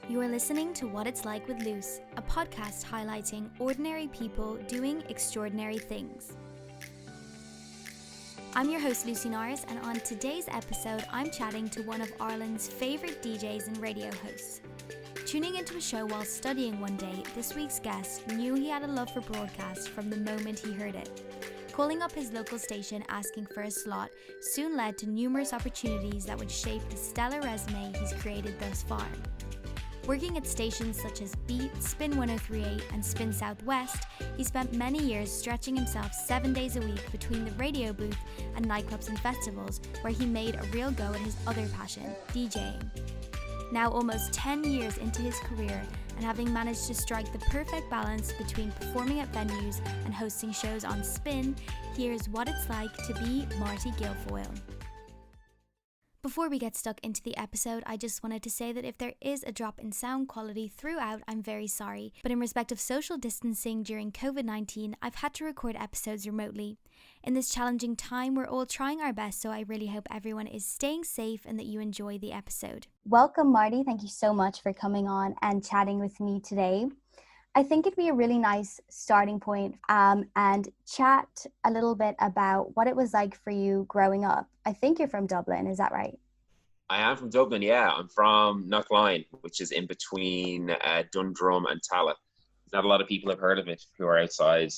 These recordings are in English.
You are listening to What It's Like with Luce, a podcast highlighting ordinary people doing extraordinary things. I'm your host Lucy Norris, and on today's episode I'm chatting to one of Ireland's favourite DJs and radio hosts. Tuning into a show while studying one day, this week's guest knew he had a love for broadcast from the moment he heard it. Calling up his local station asking for a slot soon led to numerous opportunities that would shape the stellar resume he's created thus far. Working at stations such as Beat, Spin 1038 and Spin Southwest, he spent many years stretching himself 7 days a week between the radio booth and nightclubs and festivals, where he made a real go at his other passion, DJing. Now almost 10 years into his career, and having managed to strike the perfect balance between performing at venues and hosting shows on Spin, here's what it's like to be Marty Guilfoyle. Before we get stuck into the episode, I just wanted to say that if there is a drop in sound quality throughout, I'm very sorry. But in respect of social distancing during COVID-19, I've had to record episodes remotely. In this challenging time, we're all trying our best, so I really hope everyone is staying safe and that you enjoy the episode. Welcome, Marty. Thank you so much for coming on and chatting with me today. I think it'd be a really nice starting point and chat a little bit about what it was like for you growing up. I think you're from Dublin, is that right? I am from Dublin, yeah. I'm from Knockline, which is in between Dundrum and Tallaght. Not a lot of people have heard of it who are outside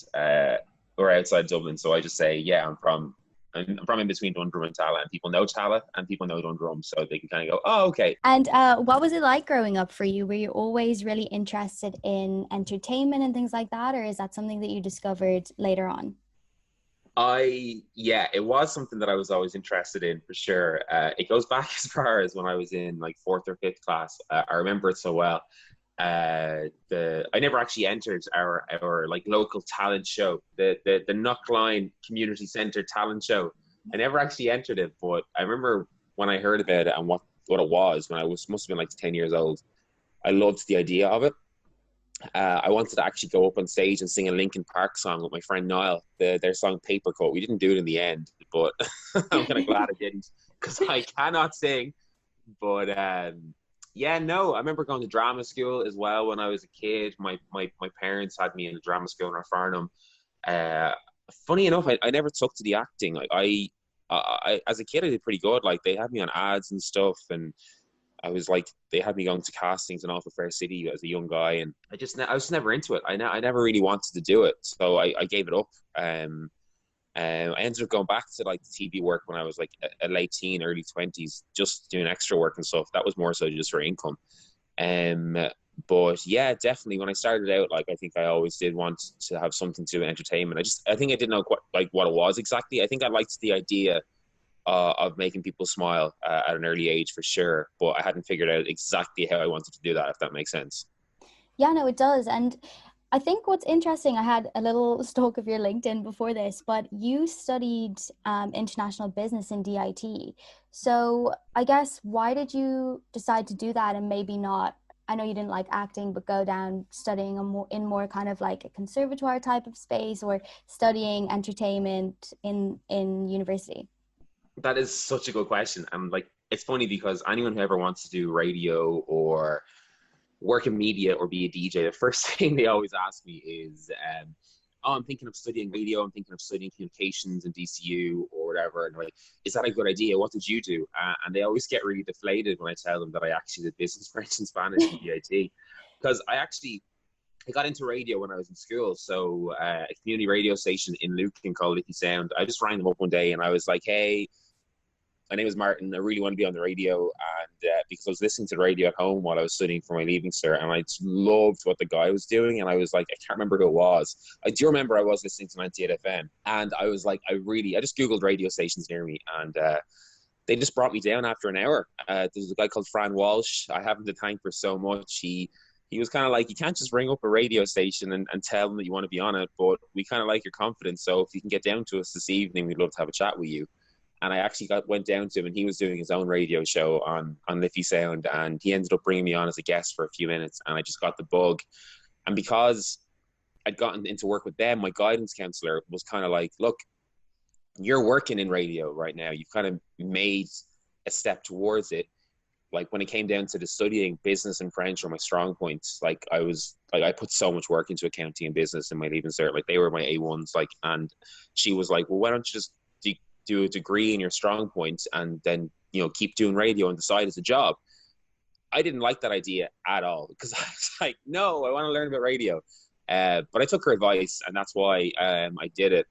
Dublin. So I just say, yeah, I'm from in between Dundrum and Tallaght, and people know Tallaght and people know Dundrum, so they can kind of go, oh, okay. And what was it like growing up for you? Were you always really interested in entertainment and things like that, or is that something that you discovered later on? It was something that I was always interested in, for sure. It goes back as far as when I was in like 4th or 5th class. I remember it so well. I never actually entered our like local talent show, the Knockline Community Centre talent show. I never actually entered it, but I remember when I heard about it and what it was when must have been like 10 years old. I loved the idea of it. I wanted to actually go up on stage and sing a Linkin Park song with my friend Niall, their song Paper Cut. We didn't do it in the end, but I'm kind of glad I didn't, because I cannot sing. But I remember going to drama school as well when I was a kid. My parents had me in a drama school in Farnham. Funny enough, I never took to the acting. Like I as a kid, I did pretty good. Like they had me on ads and stuff, and I was like, they had me going to castings in Alpha Fair City as a young guy, and I was never into it. I never really wanted to do it, so I gave it up. I ended up going back to like the TV work when I was like a late teen, early 20s, just doing extra work and stuff. That was more so just for income. But yeah, definitely when I started out, like I think I always did want to have something to do with entertainment. I think I didn't know what it was exactly. I think I liked the idea of making people smile at an early age, for sure, but I hadn't figured out exactly how I wanted to do that, if that makes sense. Yeah, no, it does. And I think what's interesting, I had a little stalk of your LinkedIn before this, but you studied international business in DIT. So I guess why did you decide to do that and maybe not, I know you didn't like acting, but go down studying in more kind of like a conservatoire type of space, or studying entertainment in university? That is such a good question. And like, it's funny because anyone who ever wants to do radio or work in media or be a DJ, the first thing they always ask me is, I'm thinking of studying radio, I'm thinking of studying communications in DCU or whatever. And like, is that a good idea? What did you do? And they always get really deflated when I tell them that I actually did business, French and Spanish in DIT. Because I got into radio when I was in school. So a community radio station in Lucan called Liffey Sound. I just rang them up one day and I was like, hey, my name is Martin. I really want to be on the radio, and because I was listening to the radio at home while I was studying for my Leaving Cert, and I just loved what the guy was doing, and I was like, I can't remember who it was. I do remember I was listening to 98 FM, and I was like, I just Googled radio stations near me, and they just brought me down after an hour. There's a guy called Fran Walsh. I have him to thank for so much. He was kind of like, you can't just ring up a radio station and tell them that you want to be on it, but we kind of like your confidence, so if you can get down to us this evening, we'd love to have a chat with you. And I actually went down to him, and he was doing his own radio show on Liffey Sound, and he ended up bringing me on as a guest for a few minutes, and I just got the bug. And because I'd gotten into work with them, my guidance counselor was kind of like, look, you're working in radio right now. You've kind of made a step towards it. like when it came down to the studying, business and French were my strong points. Like I put so much work into accounting and business in my leaving cert. Like they were my A1s. Like, and she was like, well, why don't you just do a degree in your strong points and then, you know, keep doing radio and decide it's a job. I didn't like that idea at all because I was like, no, I want to learn about radio. But I took her advice, and that's why I did it.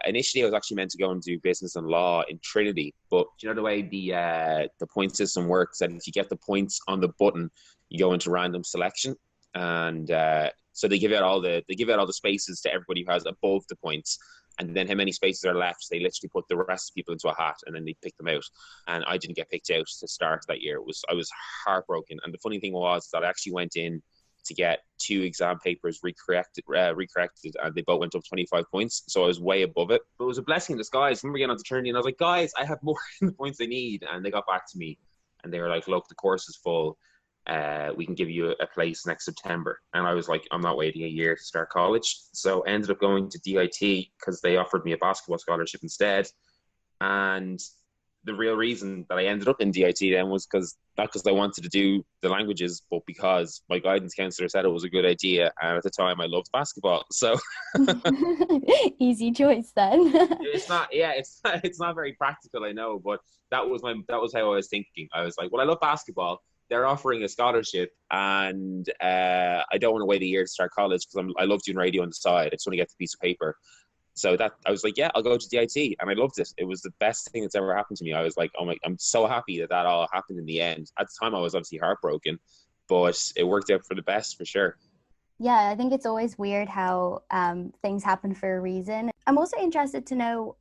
Initially, I was actually meant to go and do business and law in Trinity, but you know the way the point system works, that if you get the points on the button, you go into random selection, and so they give out all the spaces to everybody who has above the points, and then how many spaces are left, they literally put the rest of people into a hat, and then they pick them out. And I didn't get picked out to start that year. I was heartbroken, and the funny thing was that I actually went in to get 2 exam papers recorrected, and they both went up 25 points. So I was way above it. But it was a blessing in disguise. I remember getting on to Trinity, and I was like, guys, I have more than the points I need. And they got back to me, and they were like, look, the course is full. We can give you a place next September. And I was like, I'm not waiting a year to start college. So I ended up going to DIT because they offered me a basketball scholarship instead. And the real reason that I ended up in DIT then was not because I wanted to do the languages, but because my guidance counselor said it was a good idea, and at the time I loved basketball. So easy choice then. it's not very practical, I know, but that was how I was thinking. I was like, well, I love basketball. They're offering a scholarship, and I don't want to wait a year to start college because I love doing radio on the side. I just want to get the piece of paper. So that I was like, yeah, I'll go to DIT, and I loved it. It was the best thing that's ever happened to me. I was like, oh my, I'm so happy that all happened in the end. At the time, I was obviously heartbroken, but it worked out for the best for sure. Yeah, I think it's always weird how things happen for a reason. I'm also interested to know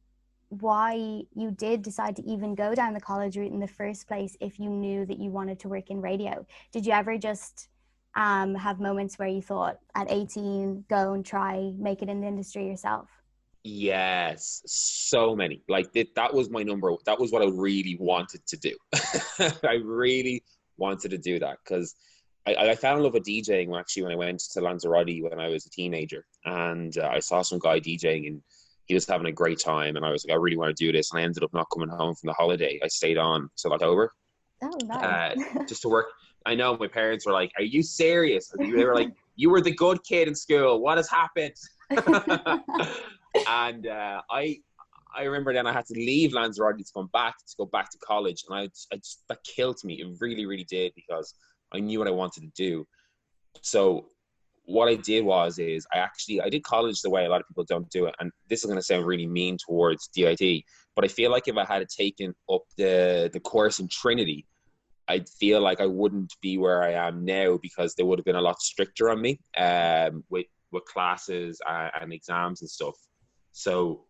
why you did decide to even go down the college route in the first place if you knew that you wanted to work in radio. Did you ever just have moments where you thought at 18, go and try, make it in the industry yourself? Yes, so many. Like that was my number. That was what I really wanted to do. I really wanted to do that because I fell in love with DJing actually when I went to Lanzarote when I was a teenager, and I saw some guy DJing and he was having a great time, and I was like, I really want to do this, and I ended up not coming home from the holiday. I stayed on till October. Oh, nice. Just to work. I know my parents were like, "Are you serious?" They were like, "You were the good kid in school. What has happened?" And I remember then I had to leave Lanzarote to go back to college, and I just that killed me. It really, really did, because I knew what I wanted to do. So what I did is I did college the way a lot of people don't do it, and this is going to sound really mean towards DIT, but I feel like if I had taken up the course in Trinity, I feel like I wouldn't be where I am now, because they would have been a lot stricter on me with classes and exams and stuff. So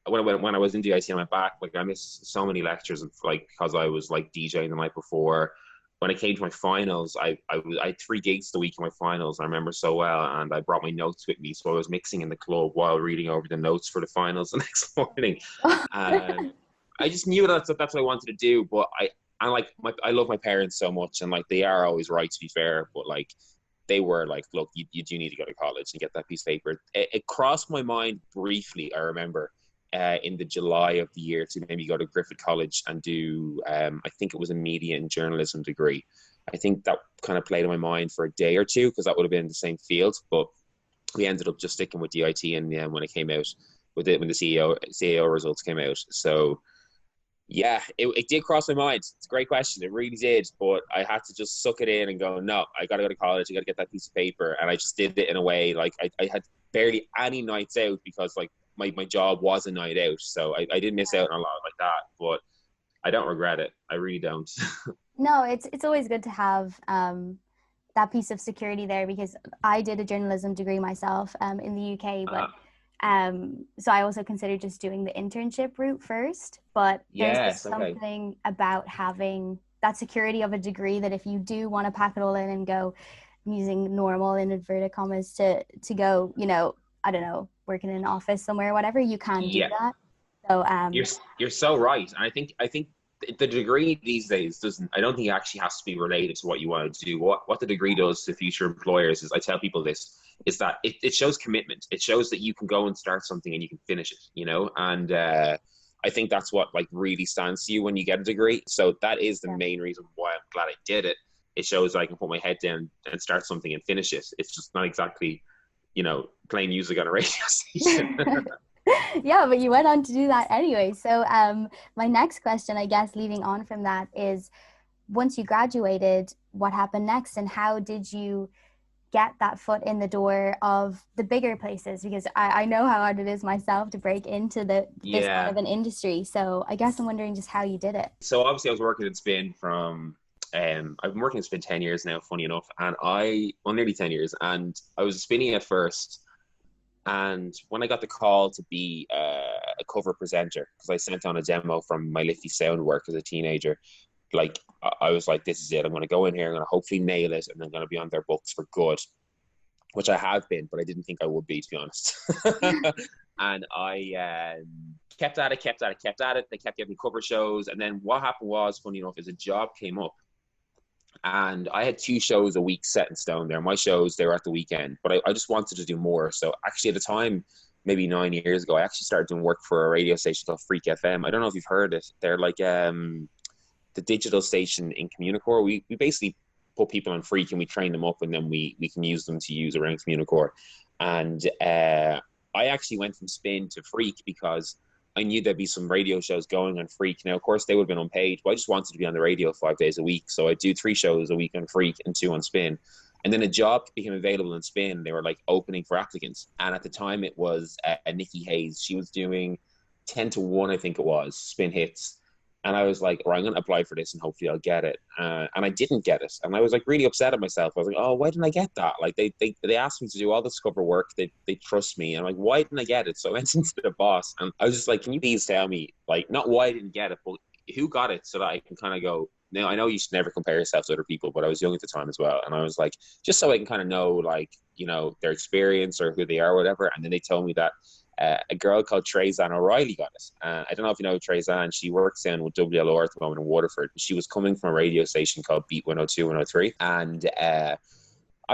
when I was in DIT, I went back, like I missed so many lectures, and like because I was like DJing the night before. When I came to my finals, I had 3 gigs the week of my finals. I remember so well, and I brought my notes with me, so I was mixing in the club while reading over the notes for the finals the next morning. And I just knew that's what I wanted to do. But I love my parents so much, and like they are always right, to be fair. But like they were like, look, you do need to go to college and get that piece of paper. It crossed my mind briefly, I remember, in the July of the year, to maybe go to Griffith College and do, I think it was a media and journalism degree. I think that kind of played in my mind for a day or two, because that would have been in the same field. But we ended up just sticking with DIT, and when it came out, when the CAO results came out. So yeah, it did cross my mind. It's a great question. It really did. But I had to just suck it in and go, no, I got to go to college. I got to get that piece of paper. And I just did it in a way, like I had barely any nights out, because like my job was a night out. So I didn't miss out on a lot like that. But I don't regret it. I really don't. No, it's always good to have that piece of security there, because I did a journalism degree myself in the UK, but so I also considered just doing the internship route first. But there's just something about having that security of a degree, that if you do want to pack it all in and go, using normal in inverted commas, to go, you know, I don't know, working in an office somewhere or whatever, you can do that. So you're so right. And I think the degree these days I don't think it actually has to be related to what you want to do. What the degree does to future employers is, I tell people this, is that it shows commitment. It shows that you can go and start something and you can finish it, you know. And I think that's what like really stands to you when you get a degree. So that is the Yeah. main reason why I'm glad I did it. It shows that I can put my head down and start something and finish it. It's just not exactly, playing music on a radio station. Yeah, but you went on to do that anyway. So my next question, I guess, leading on from that is, once you graduated, what happened next, and how did you get that foot in the door of the bigger places? Because I know how hard it is myself to break into this kind Yeah. of an industry. So I guess I'm wondering just how you did it. So obviously I was working at Spin from, I've been working at Spin 10 years now, funny enough. And nearly 10 years. And I was spinning at first. And when I got the call to be a cover presenter, because I sent on a demo from my Liffey sound work as a teenager, like I was like, this is it. I'm going to go in here, I'm going to hopefully nail it, and I'm going to be on their books for good, which I have been, but I didn't think I would be, to be honest. And I kept at it. They kept giving me cover shows. And then what happened was, funny enough, is a job came up. And I had 2 shows a week set in stone there. My shows, they were at the weekend, but I just wanted to do more. So actually at the time, maybe 9 years ago, I actually started doing work for a radio station called Freak FM. I don't know if you've heard it. They're like the digital station in Communicore. We basically put people on Freak and we train them up, and then we can use them to use around Communicore. And I actually went from Spin to Freak because I knew there'd be some radio shows going on Freak. Now, of course, they would have been unpaid, but I just wanted to be on the radio 5 days a week. So I do 3 shows a week on Freak and 2 on Spin. And then a job became available in Spin. They were like opening for applicants. And at the time it was Nikki Hayes. She was doing 10 to 1, I think it was, Spin Hits. And I was like, I'm going to apply for this and hopefully I'll get it. And I didn't get it. And I was like really upset at myself. I was like, oh, why didn't I get that? Like they asked me to do all this cover work. They trust me. And I'm like, why didn't I get it? So I went into the boss and I was just like, can you please tell me, like, not why I didn't get it, but who got it, so that I can kind of go, now I know you should never compare yourself to other people, but I was young at the time as well. And I was like, just so I can kind of know, like, their experience or who they are or whatever. And then they told me that a girl called Treyzan O'Reilly got it. I don't know if you know Treyzan. She works down with WLR at the moment in Waterford. She was coming from a radio station called Beat 102, 103. And I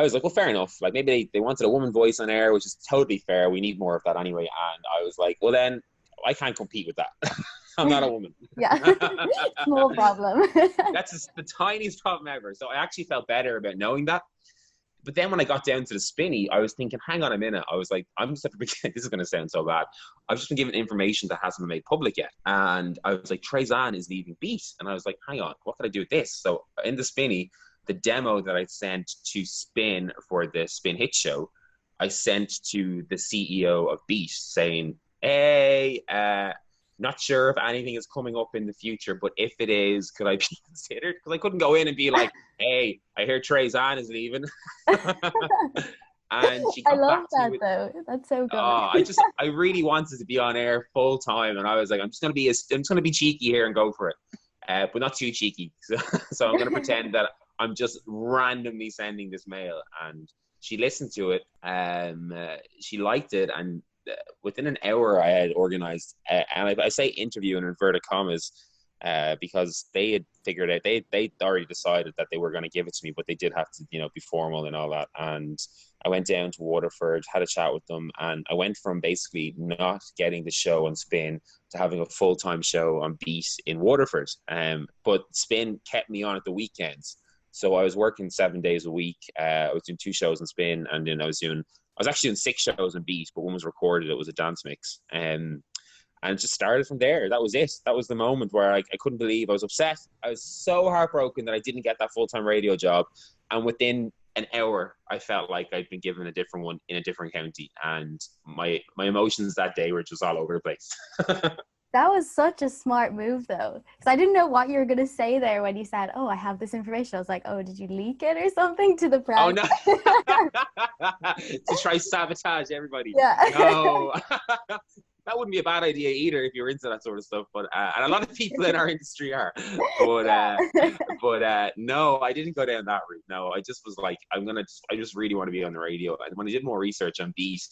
was like, well, fair enough. Like, maybe they wanted a woman voice on air, which is totally fair. We need more of that anyway. And I was like, well, then I can't compete with that. I'm not a woman. Yeah, small problem. That's the tiniest problem ever. So I actually felt better about knowing that. But then when I got down to the spinny, I was thinking, hang on a minute. I was like, this is going to sound so bad. I've just been given information that hasn't been made public yet. And I was like, Treyzan is leaving Beat. And I was like, hang on, what can I do with this? So in the spinny, the demo that I sent to Spin for the Spin Hit show, I sent to the CEO of Beat saying, hey, not sure if anything is coming up in the future, but if it is, could I be considered? Because I couldn't go in and be like, hey, I hear Treyzan is leaving. And she got I love back that to me though. That's so good. I really wanted to be on air full time, and I was like, I'm just gonna be cheeky here and go for it, but not too cheeky. So I'm gonna pretend that I'm just randomly sending this mail. And she listened to it. She liked it, and within an hour I had organized, and I say interview in inverted commas, because they had figured out, they already decided that they were going to give it to me, but they did have to, be formal and all that. And I went down to Waterford, had a chat with them, and I went from basically not getting the show on Spin to having a full-time show on Beat in Waterford. But Spin kept me on at the weekends. So I was working 7 days a week. I was doing 2 shows on Spin, and then I was actually doing 6 shows on Beat, but one was recorded. It was a dance mix. And it just started from there. That was it. That was the moment where I couldn't believe. I was upset. I was so heartbroken that I didn't get that full-time radio job. And within an hour, I felt like I'd been given a different one in a different county. And my emotions that day were just all over the place. That was such a smart move, though, because I didn't know what you were going to say there when you said, oh, I have this information. I was like, oh, did you leak it or something to the press? Oh, no. To try sabotage everybody. Yeah. No. That wouldn't be a bad idea either if you're into that sort of stuff. But and a lot of people in our industry are. But no, I didn't go down that route. No, I just was like, I just really want to be on the radio. And when I did more research on Beat,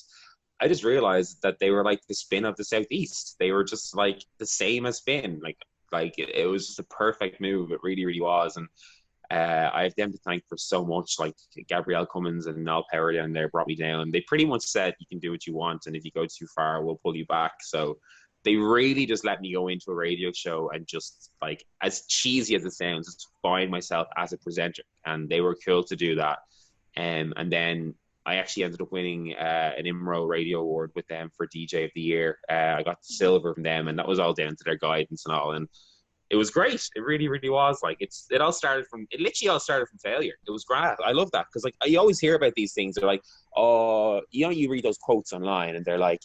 I just realized that they were like the Spin of the Southeast. They were just like the same as Spin. Like it was just a perfect move. It really, really was. And I have them to thank for so much. Like Gabrielle Cummins and Noel Power down there brought me down. They pretty much said, you can do what you want, and if you go too far, we'll pull you back. So they really just let me go into a radio show and just, like, as cheesy as it sounds, just find myself as a presenter. And they were cool to do that. And then I actually ended up winning an IMRO radio award with them for DJ of the Year. I got the silver from them, and that was all down to their guidance and all. And it was great. It really, really was. Like, it literally all started from failure. It was great. I love that, because, like, you always hear about these things. They're like, oh, you read those quotes online, and they're like,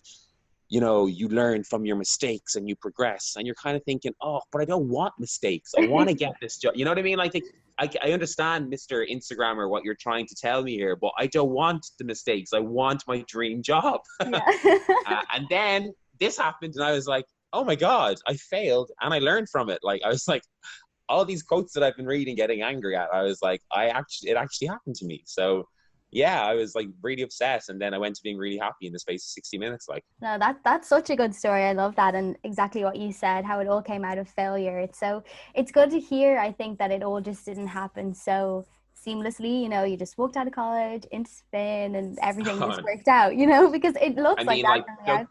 you learn from your mistakes and you progress. And you're kind of thinking, oh, but I don't want mistakes. I want to get this job. You know what I mean? Like, I understand, Mr. Instagrammer, what you're trying to tell me here, but I don't want the mistakes. I want my dream job. Yeah. And then this happened, and I was like, oh my God, I failed and I learned from it. Like, I was like, all these quotes that I've been reading, getting angry at, I was like, it actually happened to me. So yeah, I was like really obsessed, and then I went to being really happy in the space of 60 minutes. Like, no, that's such a good story. I love that, and exactly what you said, how it all came out of failure. It's good to hear. I think that it all just didn't happen so seamlessly. You just walked out of college into spin, and everything just worked out. Because it looks like that from the outside.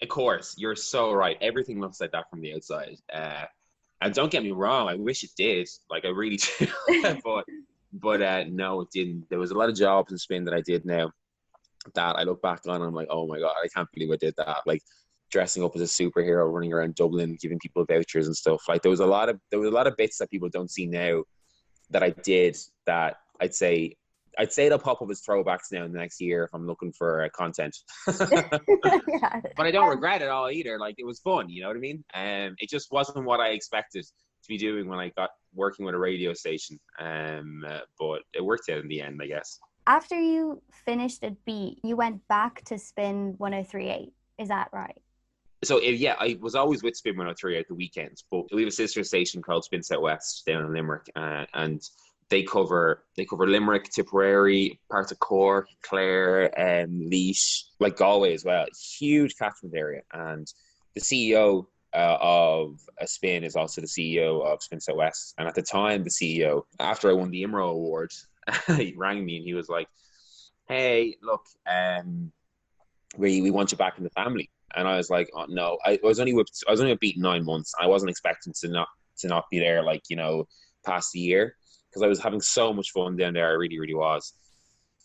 Of course, you're so right. Everything looks like that from the outside. And don't get me wrong, I wish it did. Like, I really do. But no, it didn't. There was a lot of jobs in spin that I did now that I look back on and I'm like, oh my God, I can't believe I did that. Like, dressing up as a superhero, running around Dublin, giving people vouchers and stuff. Like, there was a lot of bits that people don't see now that I did that I'd say they'll pop up as throwbacks now in the next year if I'm looking for content. Yeah. But I don't regret it all either. Like, it was fun, you know what I mean? It just wasn't what I expected to be doing when I got working with a radio station. But it worked out in the end, I guess. After you finished at Beat, you went back to Spin 103.8. Is that right? So I was always with Spin 103 at the weekends, but we have a sister station called Spin South West down in Limerick, and they cover Limerick, Tipperary, parts of Cork, Clare, Laois, like Galway as well. Huge catchment area. And the CEO of a Spin is also the CEO of Spin South West. And at the time, the CEO, after I won the IMRO award, he rang me and he was like, "Hey, look, we want you back in the family." And I was like, "Oh no!" I was only with Beat 9 months. I wasn't expecting to not be there, like, past the year, because I was having so much fun down there. I really, really was.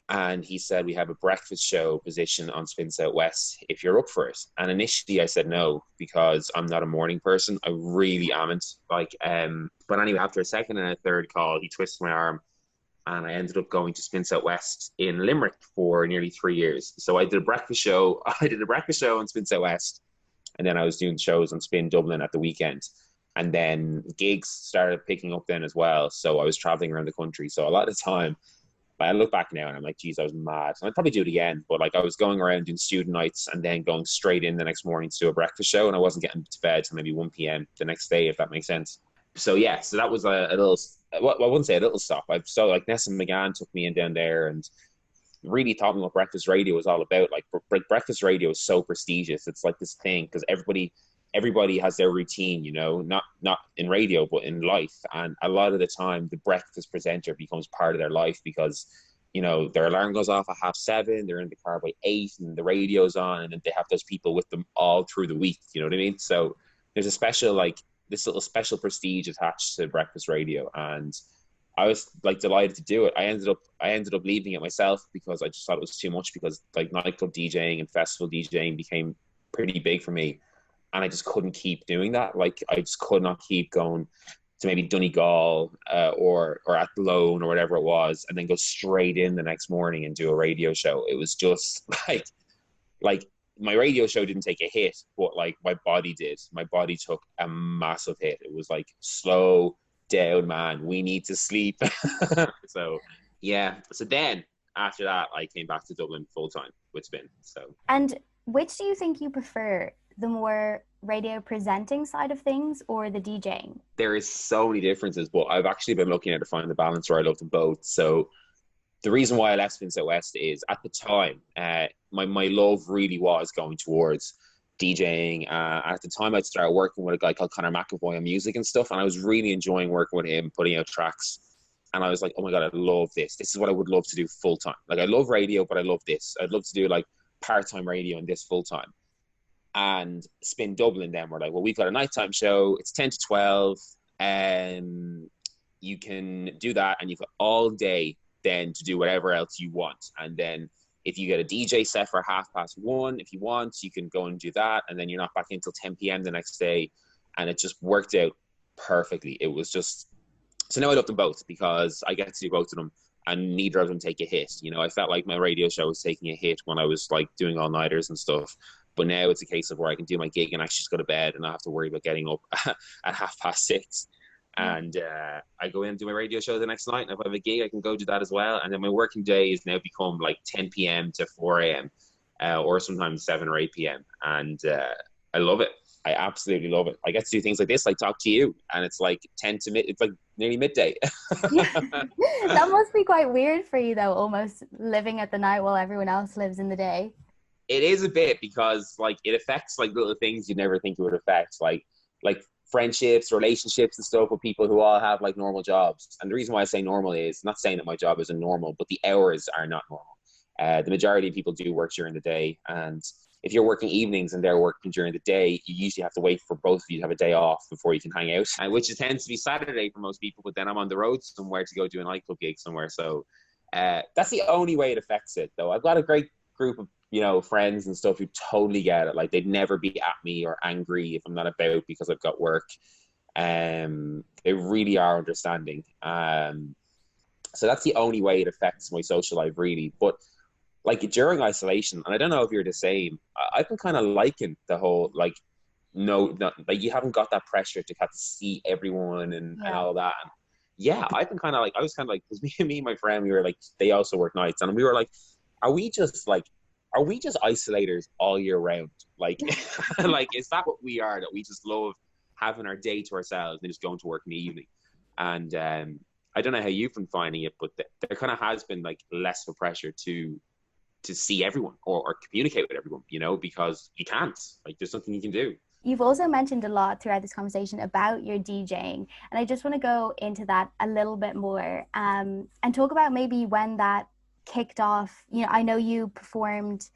And he said, "We have a breakfast show position on Spin South West if you're up for it." And initially I said no, because I'm not a morning person. I really amn't. But anyway, after a second and a third call, he twisted my arm, and I ended up going to Spin South West in Limerick for nearly 3 years. So I did a breakfast show. I did a breakfast show on Spin South West, and then I was doing shows on Spin Dublin at the weekend. And then gigs started picking up then as well. So I was traveling around the country. So a lot of the time, I look back now and I'm like, geez, I was mad. And I'd probably do it again. But like, I was going around doing student nights and then going straight in the next morning to do a breakfast show. And I wasn't getting to bed till maybe 1 p.m. the next day, if that makes sense. So yeah, so that was a little, well, I wouldn't say a little stop. So like Ness and McGann took me in down there and really taught me what breakfast radio was all about. Like, breakfast radio is so prestigious. It's like this thing, because everybody has their routine, not in radio, but in life. And a lot of the time, the breakfast presenter becomes part of their life because, their alarm goes off at 7:30, they're in the car by 8, and the radio's on, and then they have those people with them all through the week. You know what I mean? So there's a special, like, this little special prestige attached to breakfast radio. And I was like delighted to do it. I ended up leaving it myself because I just thought it was too much, because like nightclub DJing and festival DJing became pretty big for me. And I just couldn't keep doing that. Like, I just could not keep going to maybe Donegal or Athlone or whatever it was, and then go straight in the next morning and do a radio show. It was just like my radio show didn't take a hit, but like my body did. My body took a massive hit. It was like, slow down, man. We need to sleep. So yeah. So then after that, I came back to Dublin full time with Spin. So. And which do you think you prefer? The more radio presenting side of things or the DJing? There is so many differences, but I've actually been looking to find the balance where I love them both. So the reason why I left Spin South West is, at the time, my love really was going towards DJing. At the time, I'd started working with a guy called Conor McAvoy on music and stuff, and I was really enjoying working with him, putting out tracks. And I was like, oh my God, I love this. This is what I would love to do full time. Like, I love radio, but I love this. I'd love to do like part-time radio and this full time. and Spin Dublin then were like, well, we've got a nighttime show. It's 10 to 12. You can do that, and you've got all day then to do whatever else you want. And then if you get a DJ set for 1:30, if you want, you can go and do that. And then you're not back until 10 p.m. the next day. And it just worked out perfectly. It was just, so now I love them both because I get to do both of them and neither of them take a hit. You know, I felt like my radio show was taking a hit when I was like doing all-nighters and stuff. But now it's a case of where I can do my gig and actually just go to bed and not have to worry about getting up at 6:30. And I go in and do my radio show the next night. And if I have a gig, I can go do that as well. And then my working day has now become like 10 p.m. to 4 a.m. Or sometimes 7 or 8 p.m. And I love it. I absolutely love it. I get to do things like this, like talk to you. And it's like 10 to it's like nearly midday. That must be quite weird for you, though, almost living at the night while everyone else lives in the day. It is a bit because like it affects like little things you never think it would affect, like friendships, relationships and stuff with people who all have like normal jobs. And the reason why I say normal is not saying that my job isn't normal, but the hours are not normal. The majority of people do work during the day, and if you're working evenings and they're working during the day, you usually have to wait for both of you to have a day off before you can hang out, which tends to be Saturday for most people. But then I'm on the road somewhere to go do a nightclub gig somewhere, so that's the only way it affects it. Though I've got a great group of friends and stuff who totally get it. Like they'd never be at me or angry if I'm not about because I've got work. They really are understanding. So that's the only way it affects my social life, really. But like during isolation, and I don't know if you're the same, I've been kind of liking the whole like like you haven't got that pressure to have to see everyone and all that. And yeah, I've been kind of like, I was kind of like, because me and my friend, we were like, they also work nights, and we were like, are we just isolators all year round? Like, like, is that what we are? That we just love having our day to ourselves and just going to work in the evening? And I don't know how you've been finding it, but there kind of has been like less of a pressure to see everyone or communicate with everyone, because you can't. Like, there's nothing you can do. You've also mentioned a lot throughout this conversation about your DJing, and I just want to go into that a little bit more and talk about maybe when that kicked off. I know you performed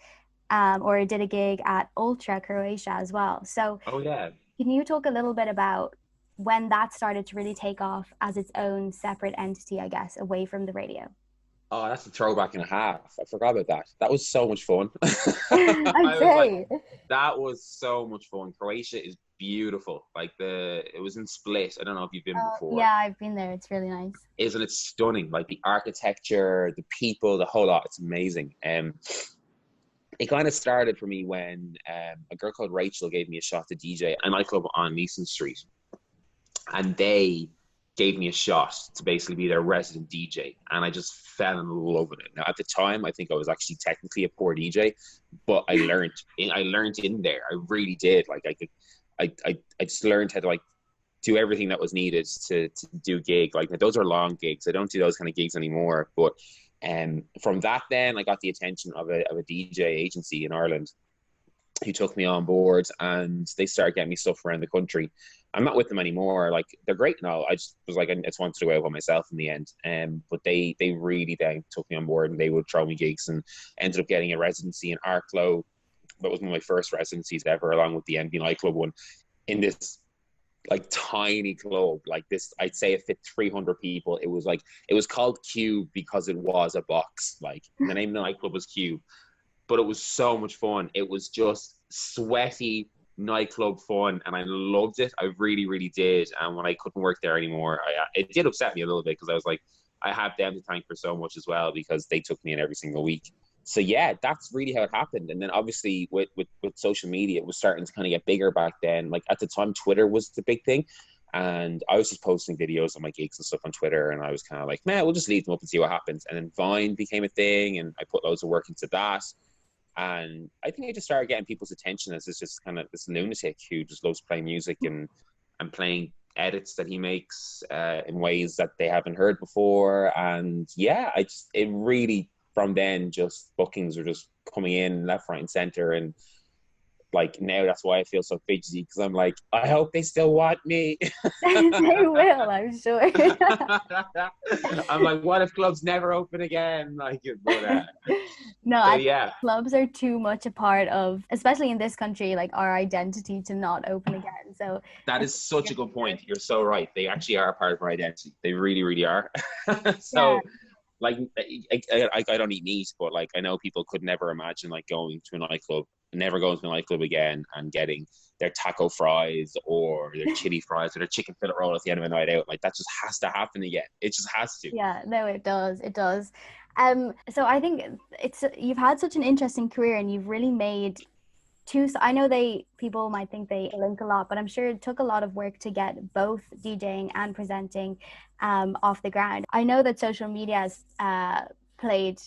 or did a gig at XTRA Croatia as well. So can you talk a little bit about when that started to really take off as its own separate entity, I guess, away from the radio? Oh, that's a throwback and a half. I forgot about that. That was so much fun. That was so much fun. Croatia is beautiful. Like it was in Split. I don't know if you've been before. Yeah, I've been there. It's really nice. Isn't it stunning? Like the architecture, the people, the whole lot. It's amazing. It kind of started for me when a girl called Rachel gave me a shot to DJ at a nightclub on Neeson Street, and they gave me a shot to basically be their resident DJ, and I just fell in love with it. Now, at the time, I think I was actually technically a poor DJ, but I learned in there. I really did. Like I just learned how to like do everything that was needed to do a gig. Like those are long gigs. I don't do those kind of gigs anymore. But from that, then I got the attention of a DJ agency in Ireland who took me on board, and they started getting me stuff around the country. I'm not with them anymore. Like, they're great and all. I just was like, I just wanted to go out by myself in the end. But they really then took me on board, and they would throw me gigs, and ended up getting a residency in Arklow. That was one of my first residencies ever, along with the NB nightclub one, in this like tiny club. Like this, I'd say it fit 300 people. It was called Cube because it was a box. Like, the name of the nightclub was Cube. But it was so much fun. It was just sweaty nightclub fun, and I loved it. I really, really did. And when I couldn't work there anymore, it did upset me a little bit, because I was like, I have them to thank for so much as well, because they took me in every single week. So yeah, that's really how it happened. And then obviously with social media, it was starting to kind of get bigger back then. Like at the time, Twitter was the big thing. And I was just posting videos of my gigs and stuff on Twitter, and I was kind of like, man, we'll just leave them up and see what happens. And then Vine became a thing, and I put loads of work into that. And I think I just started getting people's attention as this just kind of this lunatic who just loves playing music and playing edits that he makes in ways that they haven't heard before. And yeah, it really, from then, just bookings were just coming in left, right and center. And like now that's why I feel so fidgety, because I'm like, I hope they still want me. They will, I'm sure. I'm like, what if clubs never open again? Like, but No, so I think yeah, clubs are too much a part of, especially in this country, like our identity to not open again. So that is such a good point. You're so right. They actually are a part of our identity. They really, really are. yeah, So like I don't eat meat, but like I know people could never imagine like going to a nightclub, never going to a nightclub again and getting their taco fries or their chili fries or their chicken fillet roll at the end of a night out. Like that just has to happen again. It just has to. yeah, no, it does. It does. So I think you've had such an interesting career and you've really made two. So I know people might think they link a lot, but I'm sure it took a lot of work to get both DJing and presenting off the ground. I know that social media has played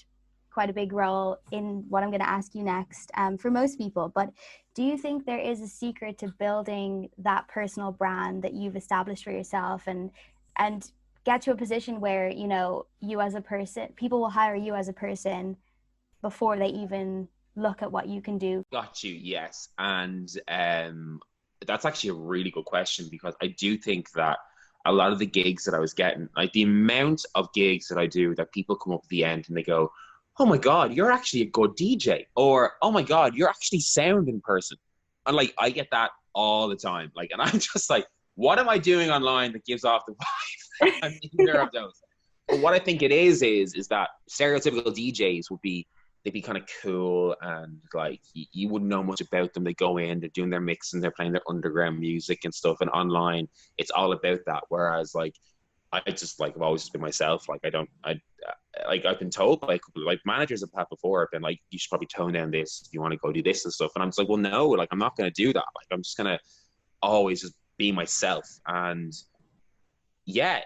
quite a big role in what I'm going to ask you next for most people, but do you think there is a secret to building that personal brand that you've established for yourself and get to a position where, you know, you as a person, people will hire you as a person before they even look at what you can do? Got you, yes. And that's actually a really good question, because I do think that a lot of the gigs that I was getting, like the amount of gigs that I do that people come up at the end and they go, oh my God, you're actually a good DJ. Or, oh my God, you're actually sound in person. And like, I get that all the time. Like, and I'm just like, what am I doing online that gives off the vibe? I'm neither of those. But what I think it is that stereotypical DJs would be, they'd be kind of cool and like you wouldn't know much about them. They go in, they're doing their mixing, they're playing their underground music and stuff, and online it's all about that. Whereas like I just like I've always just been myself. Like I've been told by like managers have had before, have been like, you should probably tone down this if you want to go do this and stuff, and I'm just like, well no, like I'm not going to do that. Like I'm just going to always just be myself. And yeah,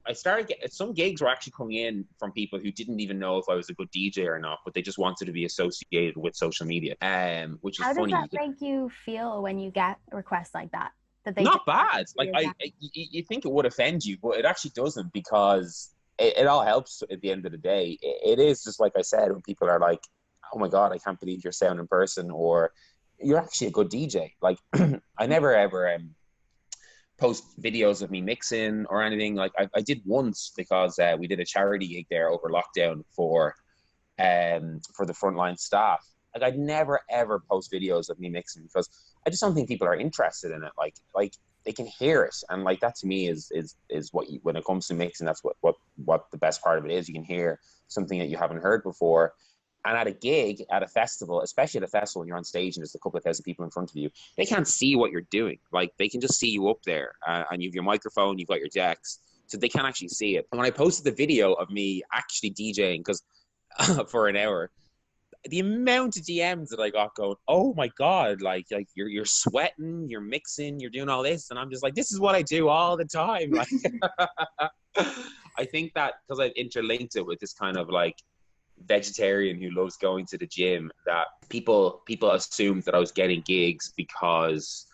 I started getting some gigs were actually coming in from people who didn't even know if I was a good DJ or not, but they just wanted to be associated with social media. Which is How does funny. that make you feel when you get requests like that? That they Not bad. Like you think it would offend you, but it actually doesn't, because it all helps at the end of the day. It is just like I said, when people are like, "Oh my God, I can't believe you're sound in person," or "You're actually a good DJ." Like I never ever post videos of me mixing or anything. Like I did once, because we did a charity gig there over lockdown for the frontline staff. Like I'd never ever post videos of me mixing, because I just don't think people are interested in it. Like they can hear it, and like that to me is what you, when it comes to mixing, that's what the best part of it is. You can hear something that you haven't heard before. And at a gig, at a festival, especially at a festival, when you're on stage and there's a couple of thousand people in front of you, they can't see what you're doing. Like they can just see you up there, and you've your microphone, you've got your decks, so they can't actually see it. And when I posted the video of me actually DJing, because for an hour, the amount of DMs that I got going, oh my God, like you're sweating, you're mixing, you're doing all this, and I'm just like, this is what I do all the time. Like, I think that because I've interlinked it with this kind of like vegetarian who loves going to the gym, that people assumed that I was getting gigs because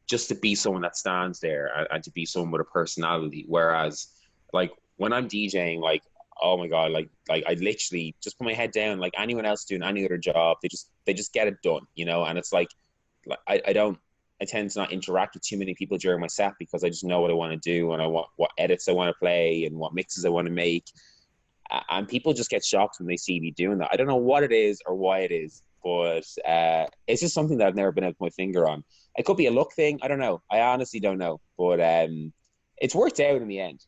just to be someone that stands there and to be someone with a personality. Whereas like when I'm DJing, like, oh my God, like I literally just put my head down, like anyone else doing any other job, they just get it done, you know. And it's like I tend to not interact with too many people during my set, because I just know what I want to do, and I want what edits I want to play and what mixes I want to make. And people just get shocked when they see me doing that. I don't know what it is or why it is, but it's just something that I've never been able to put my finger on. It could be a luck thing. I don't know. I honestly don't know. But it's worked out in the end.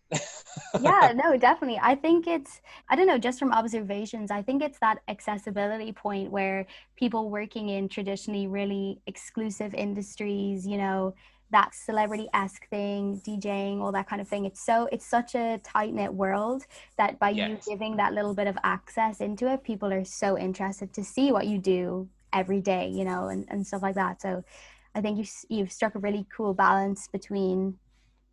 Yeah, no, definitely. I think I don't know, just from observations, I think it's that accessibility point where people working in traditionally really exclusive industries, you know, that celebrity-esque thing, DJing, all that kind of thing. It's such a tight-knit world that by you giving that little bit of access into it, people are so interested to see what you do every day, you know, and stuff like that. So I think you've struck a really cool balance between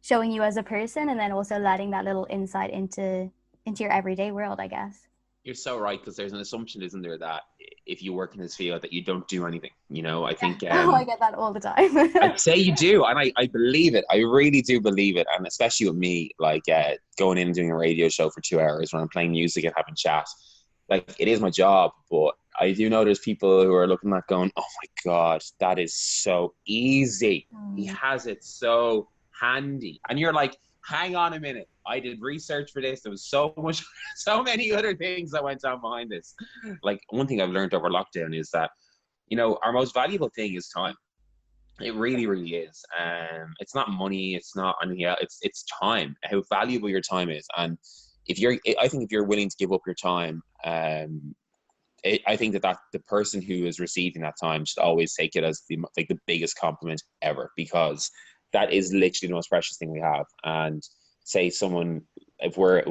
showing you as a person and then also letting that little insight into your everyday world, I guess. You're so right, because there's an assumption, isn't there, that if you work in this field that you don't do anything, you know. I think I get that all the time. I'd say you do, and I believe it. I really do believe it. And especially with me, like going in and doing a radio show for 2 hours when I'm playing music and having chat, like it is my job, but I do know there's people who are looking at going, oh my God, that is so easy. He has it so handy. And you're like, hang on a minute. I did research for this. There was so much, so many other things that went on behind this. Like, one thing I've learned over lockdown is that, you know, our most valuable thing is time. It really, really is. It's not money. It's not anything else. It's time. How valuable your time is. And I think if you're willing to give up your time, I think that the person who is receiving that time should always take it as the biggest compliment ever, because that is literally the most precious thing we have. And say someone, if we're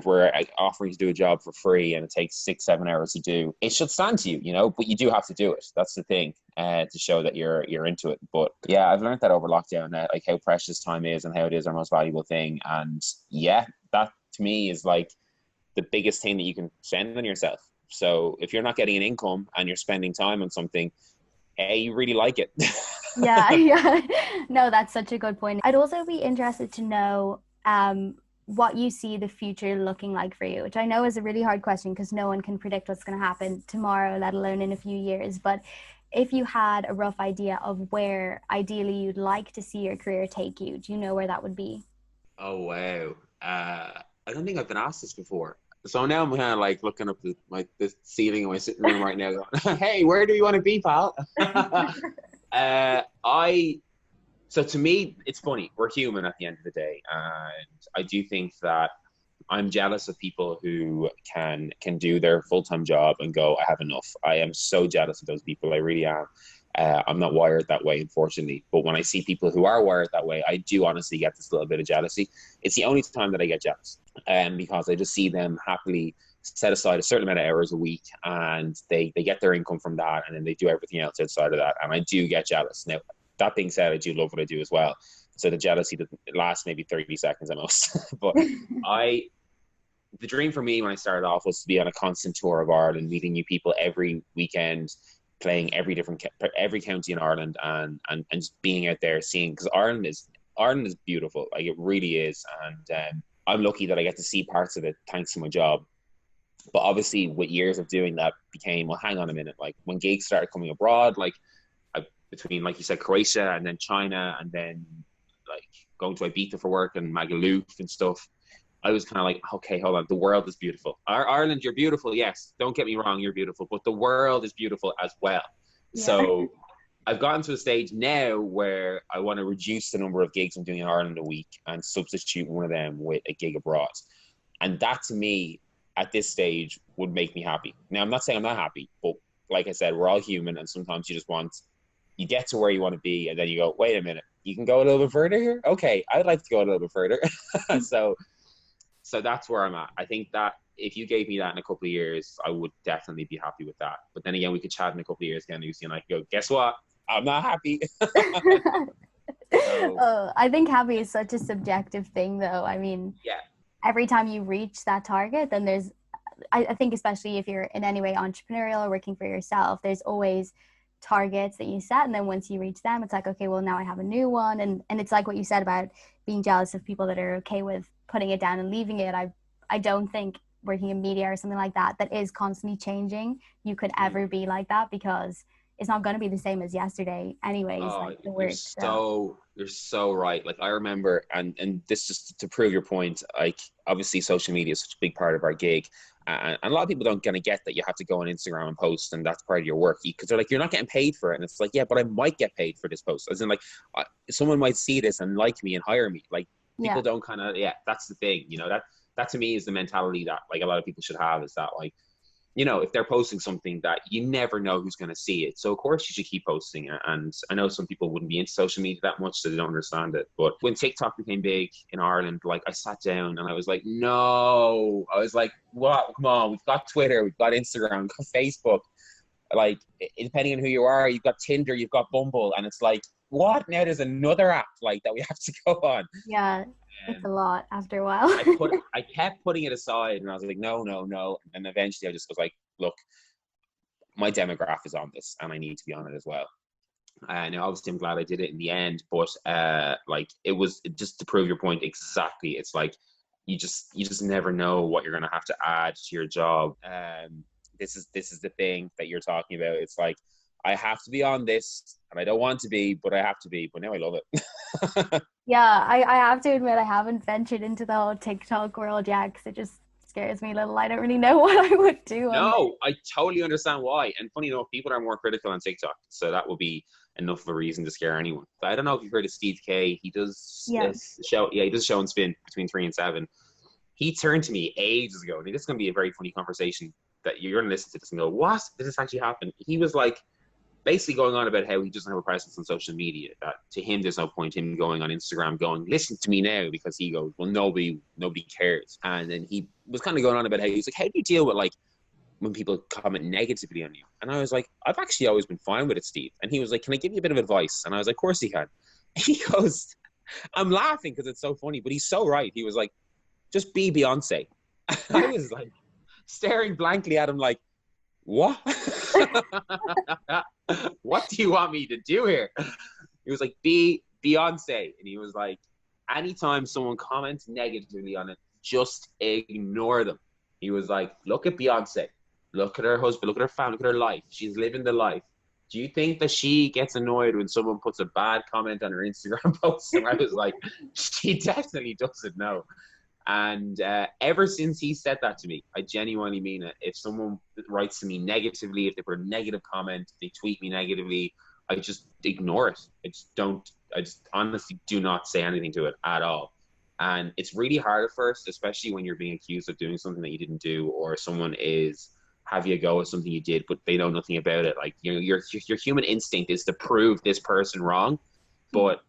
offering to do a job for free and it takes 6-7 hours to do, it should stand to you, you know, but you do have to do it. That's the thing, to show that you're into it. But yeah, I've learned that over lockdown, like how precious time is and how it is our most valuable thing. And yeah, that to me is like the biggest thing that you can spend on yourself. So if you're not getting an income and you're spending time on something, you really like it. Yeah. No, that's such a good point. I'd also be interested to know what you see the future looking like for you, which I know is a really hard question because no one can predict what's going to happen tomorrow, let alone in a few years. But if you had a rough idea of where ideally you'd like to see your career take you, do you know where that would be? Oh, wow. I don't think I've been asked this before. So now I'm kind of like looking up the ceiling of my sitting room right now going, hey, where do you want to be, pal? So to me, it's funny. We're human at the end of the day. And I do think that I'm jealous of people who can do their full-time job and go, I have enough. I am so jealous of those people. I really am. I'm not wired that way, unfortunately. But when I see people who are wired that way, I do honestly get this little bit of jealousy. It's the only time that I get jealous, because I just see them happily set aside a certain amount of hours a week, and they get their income from that, and then they do everything else outside of that. And I do get jealous. Now, that being said, I do love what I do as well. So the jealousy doesn't last maybe 30 seconds at most. But the dream for me when I started off was to be on a constant tour of Ireland, meeting new people every weekend, playing every county in Ireland, and just being out there seeing, because Ireland is beautiful, like it really is. And I'm lucky that I get to see parts of it thanks to my job. But obviously with years of doing that became, well, hang on a minute, like when gigs started coming abroad, like between, like you said, Croatia and then China, and then like going to Ibiza for work and Magaluf and stuff, I was kind of like, okay, hold on, the world is beautiful. Ireland, you're beautiful, yes, don't get me wrong, you're beautiful, but the world is beautiful as well. Yeah. So I've gotten to a stage now where I want to reduce the number of gigs I'm doing in Ireland a week and substitute one of them with a gig abroad. And that to me, at this stage, would make me happy. Now, I'm not saying I'm not happy, but like I said, we're all human, and sometimes you get to where you want to be, and then you go, wait a minute, you can go a little bit further here? Okay, I'd like to go a little bit further. So that's where I'm at. I think that if you gave me that in a couple of years, I would definitely be happy with that. But then again, we could chat in a couple of years again, Lucy, and I could go, guess what? I'm not happy. I think happy is such a subjective thing, though. I mean, yeah. Every time you reach that target, then I think especially if you're in any way entrepreneurial or working for yourself, there's always targets that you set, and then once you reach them, it's like, okay, well, now I have a new one. And it's like what you said about being jealous of people that are okay with putting it down and leaving it. I don't think working in media or something like that is constantly changing, you could ever be like that, because it's not going to be the same as yesterday anyways. Like the work, you're so right. Like I remember, and this just to prove your point, like obviously social media is such a big part of our gig, and a lot of people don't kind of get that you have to go on Instagram and post, and that's part of your work, because they're like, you're not getting paid for it. And it's like, yeah, but I might get paid for this post, as in like someone might see this and like me and hire me. Like people don't kind of, that's the thing, you know, that to me is the mentality that like a lot of people should have, is that like, you know, if they're posting something that you never know who's going to see it, so of course you should keep posting it. And I know some people wouldn't be into social media that much, so they don't understand it. But when TikTok became big in Ireland, like I sat down and I was like, no, I was like, what? Come on, we've got Twitter, we've got Instagram, we've got Facebook. Like, depending on who you are, you've got Tinder, you've got Bumble, and it's like, what? Now there's another app like that we have to go on. Yeah, it's a lot after a while. I kept putting it aside, and I was like, no. And eventually I just was like, look, my demographic is on this, and I need to be on it as well. Now, obviously, I'm glad I did it in the end, but like it was just to prove your point exactly. It's like you just never know what you're going to have to add to your job. this is the thing that you're talking about. It's like, I have to be on this, and I don't want to be, but I have to be. But now I love it. Yeah, I have to admit I haven't ventured into the whole TikTok world yet because it just scares me a little. I don't really know what I would do on there. No, I totally understand why. And funny enough, people are more critical on TikTok, so that would be enough of a reason to scare anyone. But I don't know if you've heard of Steve K. He does this show. Yeah, he does a show and spin between 3 and 7. He turned to me ages ago, and this is going to be a very funny conversation that you're going to listen to this and go, what? Did this actually happen? He was like, basically going on about how he doesn't have a presence on social media, that to him there's no point him going on Instagram going, listen to me now, because he goes, well, nobody cares. And then he was kind of going on about how he's like, how do you deal with like when people comment negatively on you? And I was like, I've actually always been fine with it, Steve. And he was like, can I give you a bit of advice? And I was like, of course he can. He goes, I'm laughing because it's so funny, but he's so right. He was like, just be Beyonce. I was like staring blankly at him like, what? What do you want me to do here? He was like, be Beyonce. And he was like, anytime someone comments negatively on it, just ignore them. He was like, look at Beyonce. Look at her husband. Look at her family. Look at her life. She's living the life. Do you think that she gets annoyed when someone puts a bad comment on her Instagram post? And I was like, she definitely doesn't know. And ever since he said that to me, I genuinely mean it. If someone writes to me negatively, if they put a negative comment, they tweet me negatively, I just ignore it. I just honestly do not say anything to it at all. And it's really hard at first, especially when you're being accused of doing something that you didn't do, or someone is having a go at something you did, but they know nothing about it. Like, you know, your human instinct is to prove this person wrong, but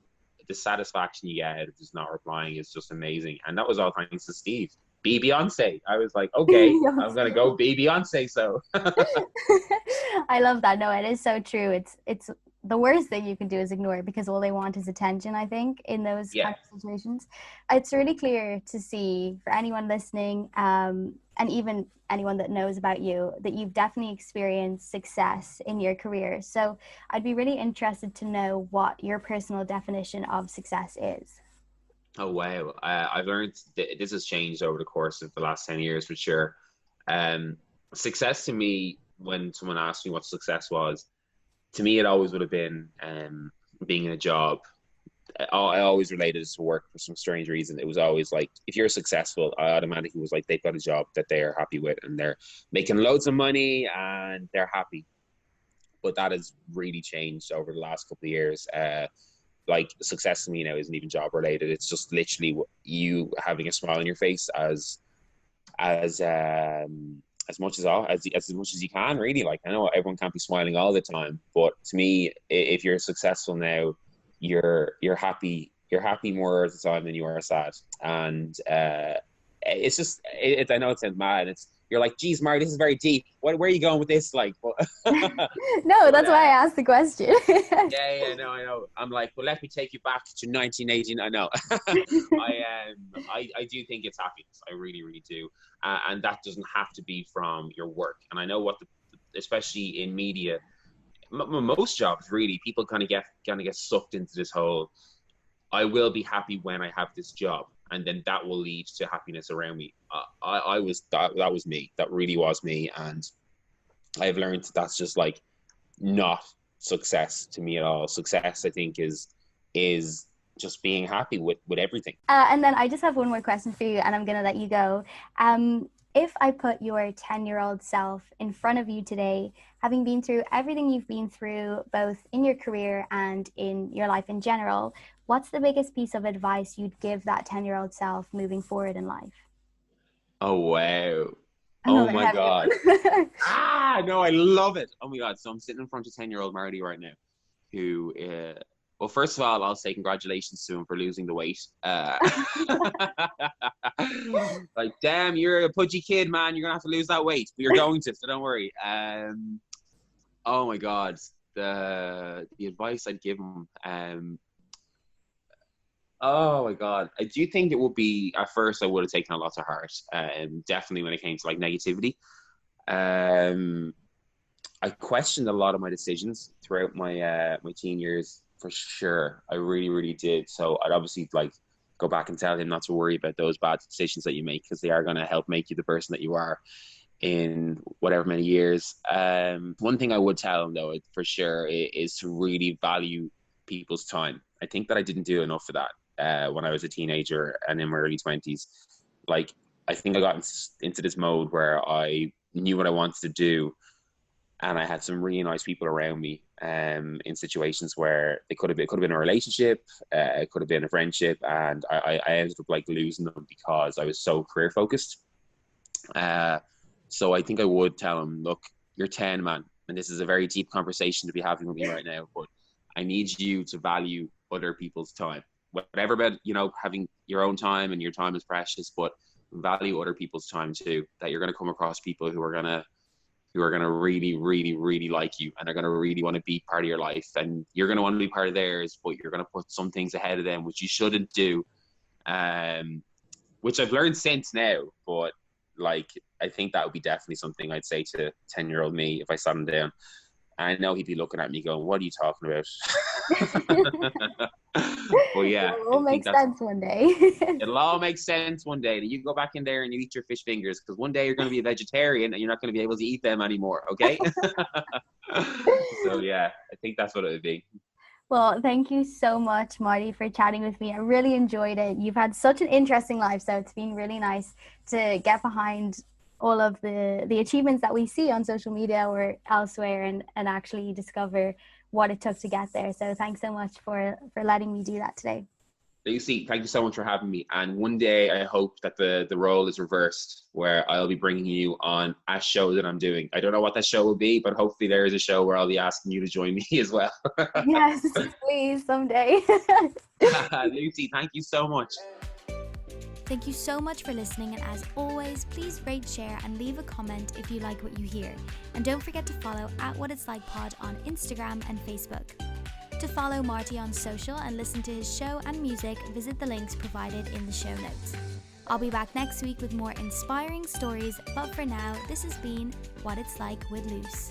the satisfaction you get out of just not replying is just amazing. And that was all thanks to Steve. Be Beyonce. I was like, okay, I'm gonna go be Beyonce. So I love that. No, it is so true. It's the worst thing you can do is ignore it, because all they want is attention, I think, in those kind of situations. It's really clear to see, for anyone listening, and even anyone that knows about you, that you've definitely experienced success in your career. So I'd be really interested to know what your personal definition of success is. Oh, wow. I've learned this has changed over the course of the last 10 years, for sure. Success to me, when someone asked me what success was, to me, it always would have been being in a job. I always related it to work for some strange reason. It was always like, if you're successful, I automatically was like, they've got a job that they are happy with and they're making loads of money and they're happy. But that has really changed over the last couple of years. Like, success to me now isn't even job related. It's just literally you having a smile on your face as much as you can, really. Like, I know everyone can't be smiling all the time, but to me, if you're successful now, you're happy more of the time than you are sad. And it's just, I know it sounds mad. You're like, geez, Marty, this is very deep. Where are you going with this? Like, but, no, that's why I asked the question. yeah, no, I know. I'm like, well, let me take you back to 1918. I know. I do think it's happiness. I really, really do. And that doesn't have to be from your work. And I know especially in media, most jobs, really, people kind of get sucked into this whole, I will be happy when I have this job, and then that will lead to happiness around me. That was me. That really was me. And I've learned that's just like not success to me at all. Success, I think, is just being happy with everything. And then I just have one more question for you, and I'm going to let you go. If I put your 10-year-old self in front of you today, having been through everything you've been through, both in your career and in your life in general, what's the biggest piece of advice you'd give that 10-year-old self moving forward in life? Oh, wow. Oh my God. No, I love it. Oh my God. So I'm sitting in front of 10-year-old Marty right now, who, well, first of all, I'll say congratulations to him for losing the weight. Like, damn, you're a pudgy kid, man. You're going to have to lose that weight. But you're going to, so don't worry. Oh my God. The advice I'd give him, oh my God. I do think it would be, at first I would have taken a lot to heart. Definitely when it came to like negativity. I questioned a lot of my decisions throughout my teen years, for sure. I really, really did. So I'd obviously like go back and tell him not to worry about those bad decisions that you make, because they are going to help make you the person that you are. in whatever many years. One thing I would tell him though, for sure, is to really value people's time. I think that I didn't do enough of that when I was a teenager and in my early 20s. Like, I think I got into this mode where I knew what I wanted to do, and I had some really nice people around me in situations where it could have been a relationship, it could have been a friendship, and I ended up like losing them because I was so career focused. So I think I would tell him, look, you're 10, man, and this is a very deep conversation to be having with me right now, but I need you to value other people's time. Whatever about, having your own time, and your time is precious, but value other people's time too. That you're going to come across people who are going to really, really, really like you, and are going to really want to be part of your life, and you're going to want to be part of theirs, but you're going to put some things ahead of them, which you shouldn't do. Which I've learned since now, but like, I think that would be definitely something I'd say to 10-year-old me if I sat him down. I know he'd be looking at me going, what are you talking about? But yeah, it'll all make sense one day. It'll all make sense one day. You go back in there and you eat your fish fingers, because one day you're going to be a vegetarian and you're not going to be able to eat them anymore, okay? So yeah, I think that's what it would be. Well, thank you so much, Marty, for chatting with me. I really enjoyed it. You've had such an interesting life, so it's been really nice to get behind all of the achievements that we see on social media or elsewhere, and actually discover what it took to get there. So thanks so much for letting me do that today. Lucy, thank you so much for having me. And one day I hope that the role is reversed, where I'll be bringing you on a show that I'm doing. I don't know what that show will be, but hopefully there is a show where I'll be asking you to join me as well. Yes, please, someday. Lucy, thank you so much. Thank you so much for listening, and as always, please rate, share and leave a comment if you like what you hear. And don't forget to follow @WhatIt'sLikePod on Instagram and Facebook. To follow Marty on social and listen to his show and music, visit the links provided in the show notes. I'll be back next week with more inspiring stories, but for now, this has been What It's Like with Luce.